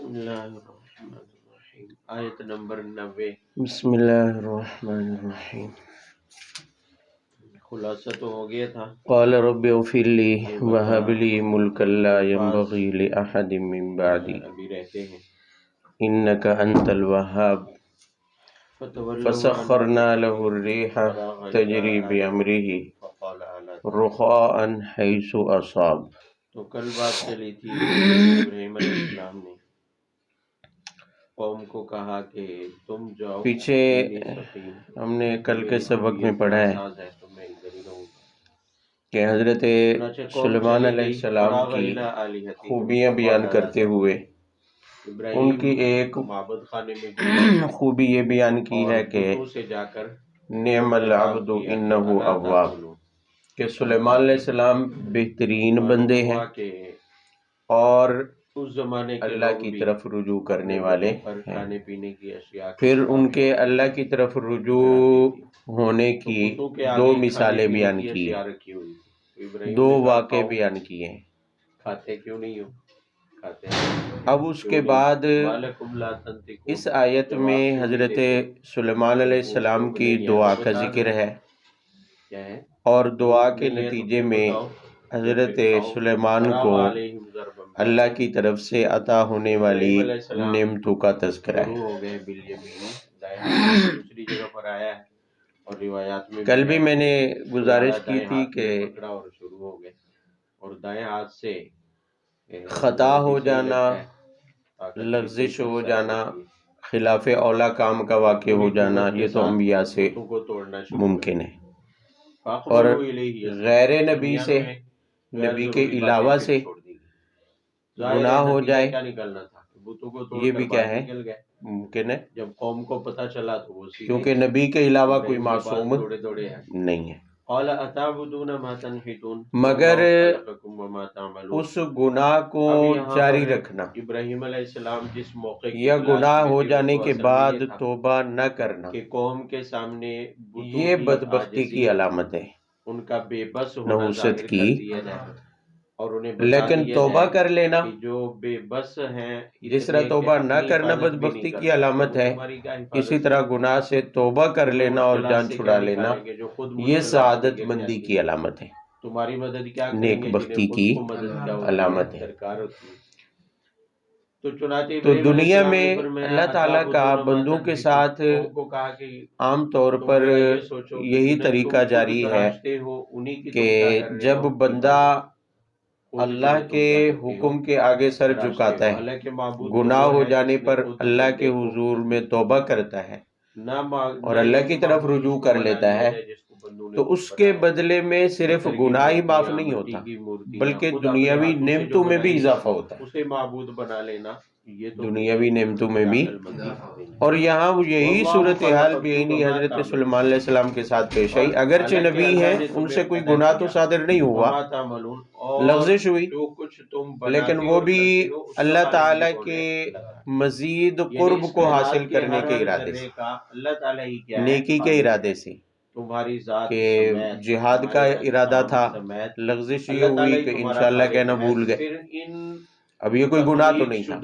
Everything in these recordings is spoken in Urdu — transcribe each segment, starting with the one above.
اللہ الرحمن الرحیم، آیت نمبر 90۔ بسم اللہ الرحمن الرحیم۔ خلاصہ تو ہو گیا تھا۔ قال رب اغفر لی وہب لی ملکا لا ينبغی لأحد من بعدی ابھی رہتے ہیں۔ انک انت الوہاب فسخرنا له الریح تجری بامرہ رخاء حیث اصاب۔ تو کل بات چلی تھی ابراہیم علیہ السلام نے قوم کو کہا کہ تم جاؤ، پیچھے ہم نے کل کے سبق میں پڑھا ہے کہ حضرت سلیمان علیہ السلام کی خوبیاں بیان کرتے ہوئے ان کی ایک خوبی یہ بیان کی ہے کہ نعم العبد انہ اواب، کہ سلیمان علیہ السلام بہترین بندے ہیں اور اللہ کی طرف رجوع کرنے والے ہیں۔ پھر ان کے اللہ کی طرف رجوع ہونے کی دو مثالیں بیان کی ہیں، دو واقعے بیان کیے ہیں۔ کھاتے کیوں نہیں ہو؟ کھاتے اب اس کے بعد اس آیت میں حضرت سلیمان علیہ السلام کی دعا کا ذکر ہے، اور دعا کے نتیجے میں حضرت سلیمان کو اللہ کی طرف سے عطا ہونے والی نعمتوں کا تذکرہ ہے۔ دوسری جگہ پر آیا ہے اور روایات میں کل بھی میں نے گزارش کی تھی کہ شروع ہو گئے اور دائیں ہاتھ سے خطا ہو جانا، لغزش ہو جانا، خلاف اولا کام کا واقع ہو جانا، یہ تو انبیاء سے ممکن ہے، اور غیر نبی سے، نبی کے علاوہ سے گناہ ہو جائے یہ بھی کیا ہے، ممکن ہے، جب قوم کو پتہ چلا تو وہ کیونکہ نبی کے علاوہ کوئی معصوم نہیں ہے۔ قال اتعبدون ما تنحتون مگر وما تعملون، اس گناہ کو جاری رکھنا ابراہیم علیہ السلام جس موقع یا گناہ ہو جانے کے بعد توبہ نہ کرنا، کہ قوم کے سامنے یہ بدبختی کی علامت ہے، ان کا بے بس ہونا نحوست کی، اور انہیں لیکن توبہ کر لینا جو بے بس ہیں، جس طرح توبہ نہ کرنا بدبختی کی علامت ہے، اسی طرح گناہ سے توبہ کر لینا اور جان چھڑا لینا یہ سعادت مندی کی علامت ہے، تمہاری مدد کیا نیک بختی کی علامت ہے۔ تو دنیا میں اللہ تعالیٰ کا بندوں کے ساتھ عام طور پر یہی طریقہ جاری ہے کہ جب بندہ اللہ کے حکم کے آگے سر جھکاتا ہے، گناہ ہو جانے پر اللہ کے حضور میں توبہ کرتا ہے اور اللہ کی طرف رجوع کر لیتا ہے، تو اس کے بدلے میں صرف گناہ ہی معاف نہیں ہوتا بلکہ دنیاوی نعمتوں میں بھی اضافہ ہوتا ہے، اسے معبود بنا لینا دنیاوی نعمتوں میں بھی۔ اور یہاں یہی صورتحال بیانی حضرت سلیمان علیہ السلام کے ساتھ پیش آئی، اگرچہ نبی ہیں، ان سے کوئی گناہ تو صادر نہیں ہوا، لغزش ہوئی، لیکن وہ بھی اللہ تعالیٰ کے مزید قرب کو حاصل کرنے کے ارادے سے، نیکی کے ارادے سے، کہ جہاد کا ارادہ تھا، لغزش یہ ہوئی کہ انشاءاللہ کہنا بھول گئے، اب یہ کوئی گناہ تو نہیں تھا،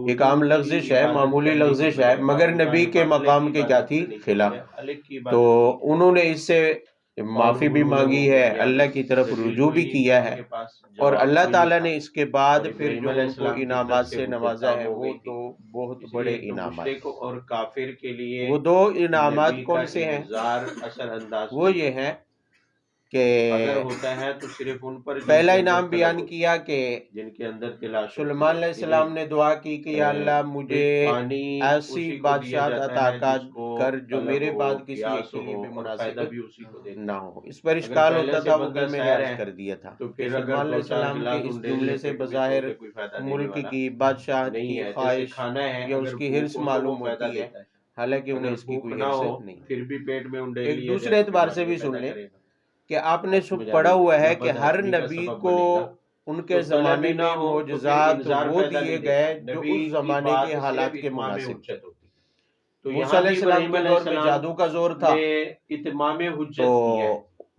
ایک عام لغزش ہے، معمولی لغزش ہے، مگر نبی کے مقام کے کیا تھی، خلاف، تو انہوں نے اس سے معافی بھی مانگی ہے، اللہ کی طرف رجوع بھی کیا ہے، اور اللہ تعالیٰ نے اس کے بعد پھر جو ان کو انعامات سے نوازا ہے وہ تو بہت بڑے انعامات، اور کافر کے لیے وہ دو انعامات کون سے ہیں؟ وہ یہ ہے کہ ہوتا ہے تو صرف ان پر پہلا انعام بیان کیا کہ جن کے اندر تلاش سلیمان علیہ السلام نے دعا کی کہ یا اللہ مجھے ایسی بادشاہت عطا کر جو میرے بعد کسی ایک کے لیے بھی مناسب نہ ہو۔ اس پر اشکال ہوتا تھا، وہ میں نے عرض کر دیا تھا کہ سلیمان علیہ السلام کے اس جملے سے بظاہر ملک کی بادشاہت کی خواہش یا اس کی حرص معلوم ہوتی ہے، حالانکہ انہیں اس کی کوئی حرص نہیں۔ پھر بھی پیٹ میں ایک دوسرے اعتبار سے بھی سن لیں کہ آپ نے پڑھا ہوا ہے کہ ہر نبی کو ان کے زمانے میں معجزات وہ دیے گئے جو اس زمانے کے حالات کے مناسب تھے۔ موسیٰ علیہ السلام کے دور میں جادو کا زور تھا، تو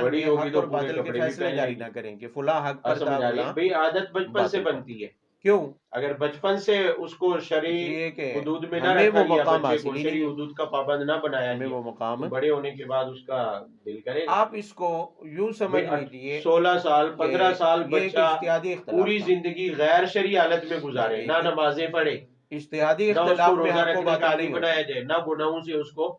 درمیان بڑی میں ہوگی حق تو اور پورے باطل کے کپڑے بھی فیصلے پہن جاری لے گی۔ نہ کریں کہ فلاں حق پر سمجھ تھا آ رہی ہے فلاں بھئی عادت بچپن سے باطل پر۔ بنتی ہے، کیوں؟ اگر بچپن سے اس کو اس شرعی لیے کہ حدود میں نہ ہمیں رکھا وہ گیا، مقام بچے حاصل کو ہی شرعی نہیں ہے، حدود کا پابند نہ بنایا ہمیں گیا وہ مقام تو بڑے ہونے کے بعد اس کا دل کرے گا۔ آپ اس کو یوں سمجھ بھئی لیجئے 16 سال کہ 15 سال یہ ایک بچہ اجتہادی اختلاف پوری تھا، زندگی غیر شرعی حالت میں گزارے، نہ نمازیں پڑھے، اجتہادی نہ اس کو اختلاف میں روزہ حق و رکھنے کا باطل عادی نہیں ہوتا، بنایا جائے، نہ گناہوں سے اس کو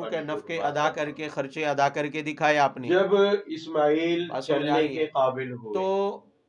بچوں کے نفقے ادا کر کے خرچے ادا کر کے دکھائے آپ نے. جب اسماعیل بات سمجھ چلنے آئی کے قابل ہوئے تو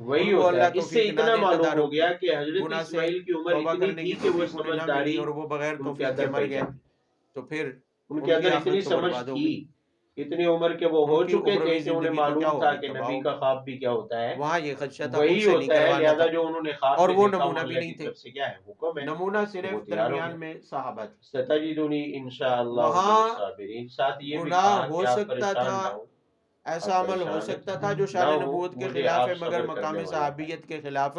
وہی ان کو ہوتا اللہ ہے. اس سے توفیق نہ اتنا دے معلوم ہو تدارک گیا کہ حضرت گناہ سے اسماعیل کی عمر توبہ اتنی کرنے تھی کی کہ وہ توفیق انہیں نہ سمجھداری ملی اور وہ بغیر ان کے توفیق کے اندر مر پہ گئے، جاتی. تو پھر ان کے ان کی اندر اتنی آخرت تو سمجھ برباد ہو تھی، گئی. اتنی عمر کے وہ ہو ان کی چکے تھے اخروی کہ انہیں زندگی تو کیا معلوم تھا ہوگی، کہ تباہ نبی ہوگی. کا خواب بھی کیا ہوتا ہے. وہاں یہ خدشہ تھا وہی خود سے نہیں ہوتا ہے، کروانا لہذا تھا. جو انہوں نے خواب اور میں وہ دیکھا وہ نمونہ بھی اللہ نہیں کی تھے، طرف سے کیا ہے، حکم ہے. نمونہ تو صرف وہ تیار ہو گیا. درمیان میں صحابہ تھے. ستجدونی انشاءاللہ من وہاں الصابرین. ساتھ یہ بھی گناہ کہا ہو کہ آپ سکتا پریشان تھا، نہ ہوں. ایسا عمل ہو سکتا تھا جو شان نہ ہو، نبوت کے مجھے خلاف ہے آپ مگر صبر کرنے مقام والا صحابیت کے خلاف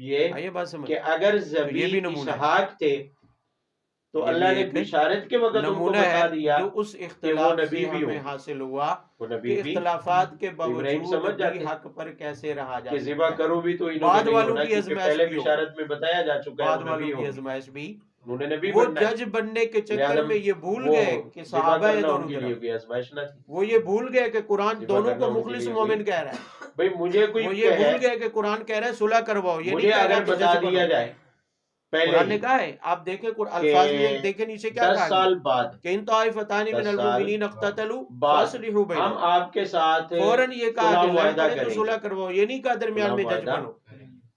یہ آئیے بات سمجھ کہ اگر یہ بھی ذبیح نمونہ ہے۔ اسحاق تھے تو یہ اللہ بھی نے ایک بشارت کے وقت ان کو نمونہ بتا ہے دیا جو اس کہ وہ اختلاف نبی سے بھی ہمیں ہوں، حاصل ہوا وہ کہ نبی بھی اختلافات کے ابراہیم باوجود سمجھ بھی جاتے حق پر کیسے رہا جا کہ سکتا ذبح ہے۔ کرو بھی تو انہوں نے بعد نہیں والوں ہونا، کی کیونکہ آزمائش پہلے بھی ہوگی، بشارت میں بتایا جا چکا ہے بعد وہ نبی والوں کی ہوں، آزمائش بھی انہوں نے نبی وہ بننا ہے، جج بننے کے چکر لہذا میں یہ بھول وہ گئے کہ ذبح صحابہ ہے کرنا ان دونوں کے لیے طرف، کوئی آزمائش نہ تھی، وہ یہ بھول گئے کہ قرآن ذبح دونوں کرنا کو ان کے مخلص لیے مومن کوئی کہہ رہا ہے، بھئی مجھے کوئی وہ یہ کہے، بھول گئے کہ قرآن کہہ رہا ہے صلح کرواؤ، یہ نہیں مجھے کہہ رہا اگر کہ بتا جج بنو۔ دیا جائے پہلے قرآن نے ہی کہا ہے، آپ دیکھیں کہ الفاظ میں دیکھیں نیچے کیا 10 کہا سال گیا بعد کہ ان طائفتان من 10 سال المؤمنین اقتتلوا بعد فاصلحوا ہم بینہم، آپ کے ساتھ فوراً یہ کہا صلح کہ لڑ معاہدہ پڑے تو کریں صلح گے، کرواؤ، یہ نہیں کہا درمیان صلح میں جج معاہدہ بنو،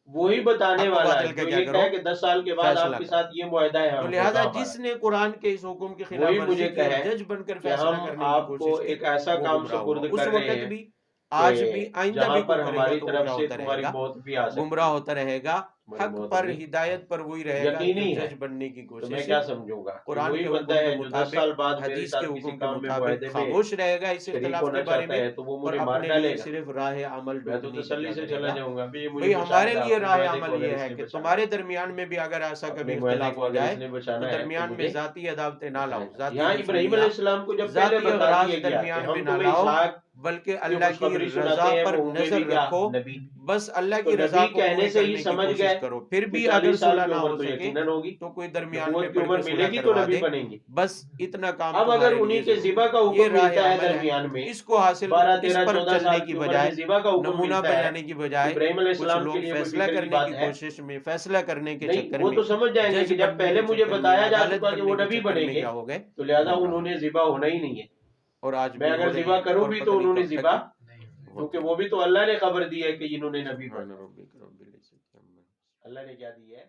وہی بتانے حق و والا ہے باطل کا جو کیا یہ کرو کہے کہ 10 سال کے بعد فیصلہ آپ کے کرو۔ ساتھ یہ معاہدہ ہے، تو ہم لہذا ہوگا جس ہمارا، نے قرآن کے اس حکم کی خلاف وہی ورزی مجھے کی اور کہے جج بن کر کہ فیصلہ ہم کرنے کی آپ کو کوشش کی ایک ایسا وہ کام گمراہ سپرد ہوا، اس کر رہے وقت ہیں بھی آج بھی کہ آئندہ جہاں بھی پر کوئی کرے گا ہماری تو وہ طرف کیا سے ہوتا رہے تمہاری گا، موت بھی آ سکتی گمراہ ہوتا رہے گا، تمہاری حق موت پر بھی ہدایت پر وہی رہے گا جو یقینی ہے، جج بننے کی تو میں کوشش کیا سمجھوں گا کہ قرآن وہی کے بندہ حکم کے ہے جو 10 سال مطابق، بعد میرے حدیث کے ساتھ کسی حکم کے کام میں مطابق معاہدے میں خاموش رہے گا اس شریک اختلاف ہونا کے بارے چاہتا میں ہے تو وہ اور مجھے مار اپنے ڈالے لیے گا، صرف راہ عمل میں تو ڈھونڈنے کی تسلی کیا سے کرے چلا گا۔ جاؤں گا بھی یہ مجھے بھئی بچانا ہمارے ہے، لیے اپنے راہ معاہدے کو عمل اگر یہ اس ہے نے کہ بچانا تمہارے درمیان میں بھی اگر ایسا اپنے کبھی معاہدے اختلاف کو ہو اگر جائے اس نے تو بچانا ہے تو درمیان میں مجھے ذاتی عداوتیں نہ لاؤ، ذاتی یہاں ابراہیم علیہ دشمنیاں، السلام کو جب پہلے ذاتی بتا اغراض دیا گیا کہ درمیان میں ہم نہ تمہیں لاؤ، اسحاق بلکہ کی اللہ کی خوشخبری رضا سناتے ہیں، پر وہ ہوں گے نظر بھی کیا رکھو، نبی، بس اللہ تو کی رضا نبی کو کہنے پوری سے ہی کرنے کی سمجھ کوشش گئے کرو، پھر کہ بھی 40 اگر سال صلح کی نہ عمر ہو تو سکے یقیناً ہوگی، تو کوئی درمیان میں نبوت کی پڑھ عمر کے ملے صلح گی تو کروا نبی دے، بنیں گے۔ بس اتنا کام اب اگر تمہارے لیے انہی کے ضروری ذبح کا ہے، یہ حکم راہ ملتا ہے عمل ہے، درمیان میں، اس کو حاصل 12 اس 13 پر 14 چلنے سال کی کی عمر بجائے میں ذبح کا حکم نمونہ ملتا ہے، بجانے کی بجائے ابراہیم علیہ کچھ السلام کے لوگ لیے کوئی فیصلہ فکر کی کرنے بات کی ہے کوشش میں، فیصلہ کرنے کے نہیں؟ چکر وہ میں، تو سمجھ جائیں گے جج کہ جب بننے پہلے کے مجھے چکر میں، بتایا جا عدالت چکا کہ بننے وہ کے نبی چکر بنیں میں گے کیا ہو گئے، تو لہذا گمراہ انہوں ہو نے گئے، ذبح ہونا ہی نہیں ہے۔ اور آج میں بھی ہو اگر رہے ذبح ہیں کروں اور بھی پتہ تو نہیں انہوں نے کب تک ذبح، ہوتے کیونکہ وہ بھی تو اللہ نے خبر دی ہے کہ انہوں نے نبی بننا، سبحان ربک رب العزت عما اللہ نے کیا دی ہے۔